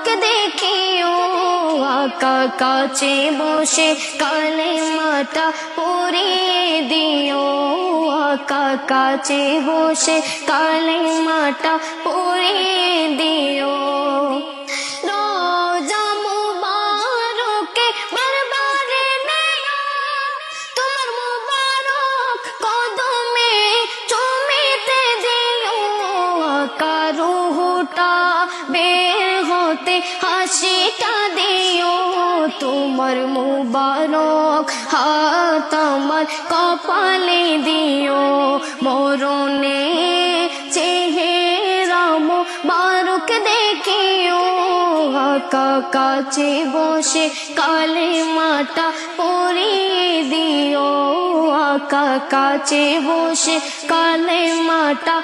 মুবারক দেখিও আকা কাছে বসে কালেমাটা পড়িয়ে দিও আকা কাছে বসে কালেমাটা পড়িয়ে দিও রোজা মুবারকে বারবারে নেও তোমার মুবারক কদমে চুমিতে দিও আকা রুহটা বের হতে হাসিটা দিও তোমার মুবারক হাত আমার কপালে দিও মরণে চেহারা মুবারক দেখিও আকা কাছে বসে কালেমাটা পড়িয়ে দিও আকা কাছে বসে কালেমাটা